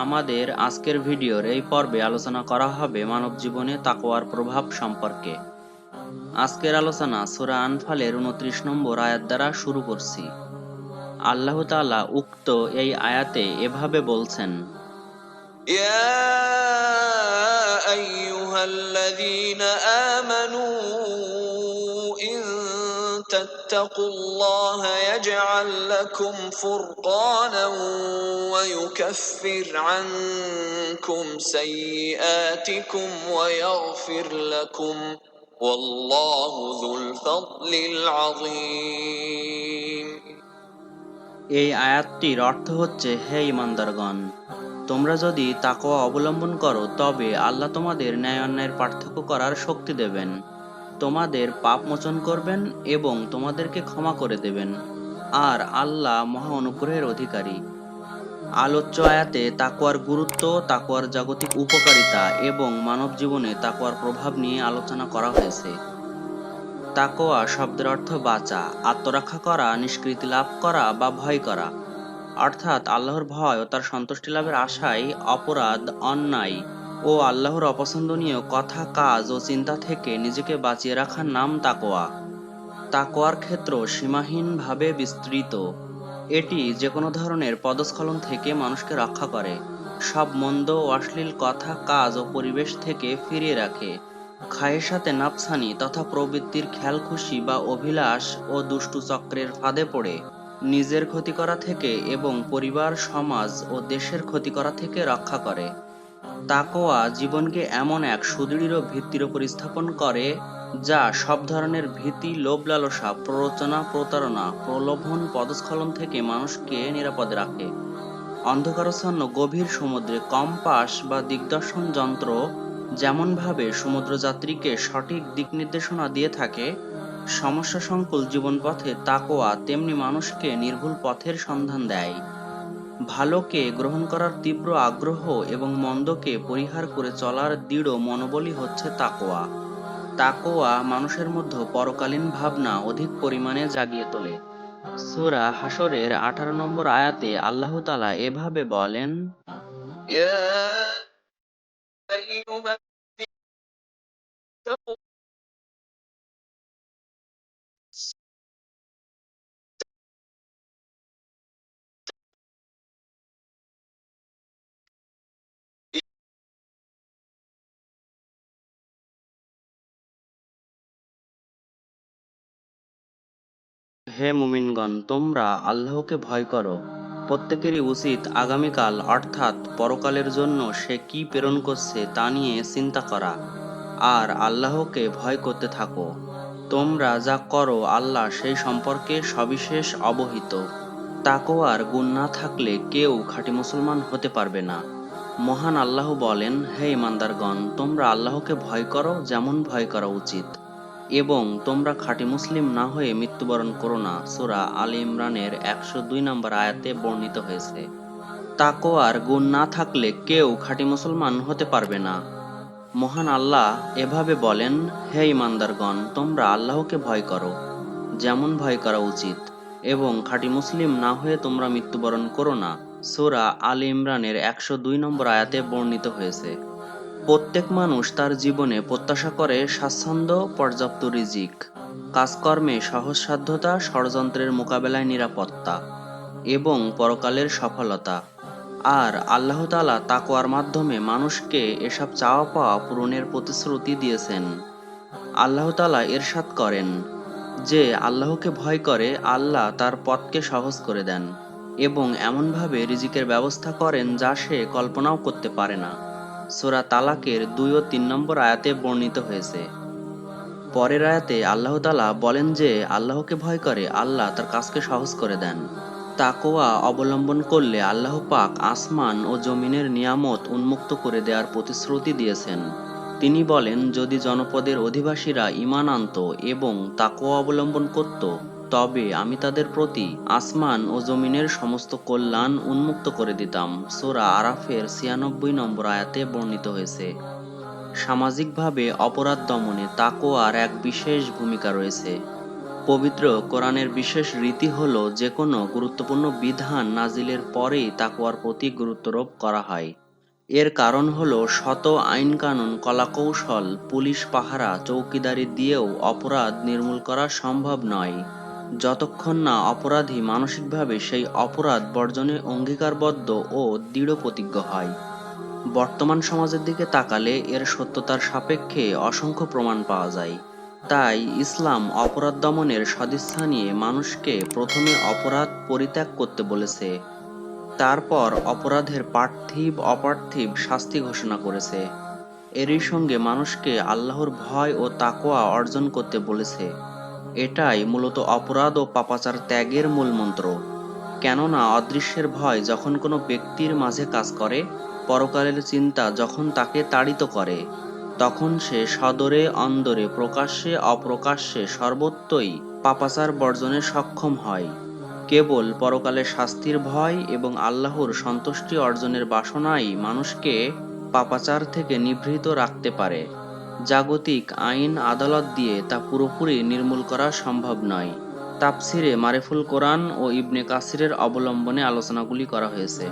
আমাদের আজকের ভিডিওর এই পর্বে আলোচনা করা হবে মানব জীবনে তাকওয়ার প্রভাব সম্পর্কে। আজকের আলোচনা সূরা আনফালের ২৯ নম্বর আয়াত দ্বারা শুরু করছি। আল্লাহ তাআলা উক্ত এই আয়াতে এভাবে বলছেন, يا أيها الذين آمنوا إن تتقوا الله يجعل لكم فرقانا ويكفر عنكم سيئاتكم ويغفر لكم والله ذو الفضل العظيم। এই আয়াতটির অর্থ হচ্ছে, হে ঈমানদারগণ, তোমরা যদি তাকওয়া অবলম্বন করো তবে আল্লাহ তোমাদের ন্যায় অন্যায়ের পার্থক্য করার শক্তি দেবেন, তোমাদের পাপ মোচন করবেন এবং তোমাদেরকে ক্ষমা করে দেবেন, আর আল্লাহ মহা অনুগ্রহের অধিকারী। আলোচ্য আয়াতে তাকওয়ার গুরুত্ব, তাকওয়ার জাগতিক উপকারিতা এবং মানব জীবনে তাকওয়ার প্রভাব নিয়ে আলোচনা করা হয়েছে। তাকওয়া শব্দের অর্থ বাঁচা, আত্মরক্ষা করা, নিষ্কৃতি লাভ করা বা ভয় করা, অর্থাৎ আল্লাহর ভয় ও তার সন্তুষ্টি লাভের আশায় অপরাধ, অন্যায় ও আল্লাহর অপছন্দনীয় কথা, কাজ ও চিন্তা থেকে নিজেকে বাঁচিয়ে রাখার নাম তাকওয়া। তাকওয়ার ক্ষেত্র সীমাহীনভাবে বিস্তৃত। এটি যেকোনো ধরনের পদস্খলন থেকে মানুষকে রক্ষা করে, সব মন্দ ও অশ্লীল কথা, কাজ ও পরিবেশ থেকে ফিরিয়ে রাখে, খায়েশাতে নাফসানি তথা প্রবৃত্তির খেয়ালখুশি বা অভিলাষ ও দুষ্টু চক্রের ফাঁদে পড়ে নিজের ক্ষতি করা থেকে এবং পরিবার, সমাজ ও দেশের ক্ষতি করা থেকে রক্ষা করে। তাকওয়া জীবনকে এমন এক সুদৃঢ় ভিত্তির উপর স্থাপন করে যা সব ধরনের ভীতি, লোভ, লালসা, প্ররোচনা, প্রতারণা, প্রলোভন, পদস্খলন থেকে মানুষকে নিরাপদে রাখে। অন্ধকারাচ্ছন্ন গভীর সমুদ্রে কম্পাস বা দিগদর্শন যন্ত্র যেমনভাবে সমুদ্রযাত্রীকে সঠিক দিক নির্দেশনা দিয়ে থাকে, সমস্যা সংকুল জীবনপথে তাকওয়া তেমনি মানুষকে নির্ভুল পথের সন্ধান দেয়। ভালোকে গ্রহণ করার তীব্র আগ্রহ এবং মন্দকে পরিহার করে চলার দৃঢ় মনোবলই হচ্ছে তাকওয়া। তাকওয়া মানুষের মধ্যে পরকালীন ভাবনা অধিক পরিমাণে জাগিয়ে তোলে। সূরা হাশরের 18 নম্বর আয়াতে আল্লাহ তাআলা এভাবে বলেন, يا أيها اتقوا হে মুমিনগণ, তোমরা আল্লাহকে ভয় করো। প্রত্যেকেরই উচিত আগামীকাল অর্থাৎ পরকালের জন্য সে কি প্রেরণ করছে তা নিয়ে চিন্তা করা, আর আল্লাহকে ভয় করতে থাকো। তোমরা যা করো আল্লাহ সেই সম্পর্কে সবিশেষ অবহিত। তাকওয়ার গুণ না থাকলে কেউ খাঁটি মুসলমান হতে পারবে না। মহান আল্লাহ বলেন, হে ইমানদারগণ, তোমরা আল্লাহকে ভয় করো যেমন ভয় করা উচিত, এবং তোমরা খাঁটি মুসলিম না হয়ে মৃত্যুবরণ করো না। সূরা আলে ইমরানের 102 নম্বর আয়াতে বর্ণিত হয়েছে। তাকওয়ার গুণ না থাকলে কেউ খাঁটি মুসলমান হতে পারবে না। মহান আল্লাহ এভাবে বলেন, হে ইমানদারগণ, তোমরা আল্লাহকে ভয় করো যেমন ভয় করা উচিত, এবং খাঁটি মুসলিম না হয়ে তোমরা মৃত্যুবরণ করো না। সূরা আলে ইমরানের 102 নম্বর আয়াতে বর্ণিত হয়েছে। প্রত্যেক মানুষ তার জীবনে প্রত্যাশা করে স্বাচ্ছন্দ্য, পর্যাপ্ত রিজিক, কাজকর্মে সহজসাধ্যতা, ষড়যন্ত্রের মোকাবেলায় নিরাপত্তা এবং পরকালের সফলতা। আর আল্লাহ তাআলা তাকওয়ার মাধ্যমে মানুষকে এসব চাওয়া পাওয়া পূরণের প্রতিশ্রুতি দিয়েছেন। আল্লাহ তাআলা ইরশাদ করেন, যে আল্লাহকে ভয় করে আল্লাহ তার পথকে সহজ করে দেন এবং এমনভাবে রিজিকের ব্যবস্থা করেন যা সে কল্পনাও করতে পারে না। সূরা তালাকের 2 ও 3 নম্বর আয়াতে বর্ণিত হয়েছে। পরের আয়াতে আল্লাহ তাআলা বলেন যে আল্লাহকে ভয় করে আল্লাহ তার কাজকে সহজ করে দেন। তাকওয়া অবলম্বন করলে আল্লাহ পাক আসমান ও জমিনের নিয়ামত উন্মুক্ত করে দেওয়ার প্রতিশ্রুতি দিয়েছেন। তিনি বলেন, যদি জনপদের অধিবাসীরা ঈমান আনত এবং তাকওয়া অবলম্বন করত, তবে আমি তাদের প্রতি আসমান ও জমিনের সমস্ত কল্যাণ উন্মুক্ত করে দিতাম। সূরা আরাফের 96 নম্বর আয়াতে বর্ণিত হয়েছে। সামাজিকভাবে অপরাধ দমনে তাকওয়ার এক বিশেষ ভূমিকা রয়েছে। পবিত্র কোরআনের বিশেষ রীতি হলো যে কোনো গুরুত্বপূর্ণ বিধান নাজিলের পরেই তাকওয়ার প্রতি গুরুত্বারোপ করা হয়। এর কারণ হলো শত আইন কানুন কলাকৌশল পুলিশ পাহারা চৌকিদারি দিয়েও অপরাধ নির্মূল করা সম্ভব নয় যতক্ষণ না অপরাধী মানসিকভাবে সেই অপরাধ বর্জনে অঙ্গীকারবদ্ধ ও দৃঢ় প্রতিজ্ঞ হয়। বর্তমান সমাজের দিকে তাকালে এর সত্যতার সাপেক্ষে অসংখ্য প্রমাণ পাওয়া যায়। তাই ইসলাম অপরাধ দমনের সদিচ্ছা নিয়ে মানুষকে প্রথমে অপরাধ পরিত্যাগ করতে বলেছে, তারপর অপরাধের পার্থিব অপার্থিব শাস্তি ঘোষণা করেছে। এরই সঙ্গে মানুষকে আল্লাহর ভয় ও তাকওয়া অর্জন করতে বলেছে। এটাই মূলত অপরাধ ও পাপাচার ত্যাগের মূল মন্ত্র। কেননা অদৃশ্যের ভয় যখন কোনো ব্যক্তির মাঝে কাজ করে, পরকালের চিন্তা যখন তাকে তাড়িত করে, তখন সে সদরে অন্দরে প্রকাশ্যে অপ্রকাশ্যে সর্বত্রই পাপাচার বর্জনে সক্ষম হয়। কেবল পরকালের শাস্তির ভয় এবং আল্লাহর সন্তুষ্টি অর্জনের বাসনাই মানুষকে পাপাচার থেকে নিবৃত রাখতে পারে। জাগতিক আইন আদালত দিয়ে তা পুরোপুরি নির্মূল করা সম্ভব নয়। তাফসিরে মারিফুল কোরআন ও ইবনে কাসিরের অবলম্বনে আলোচনাগুলি করা হয়েছে।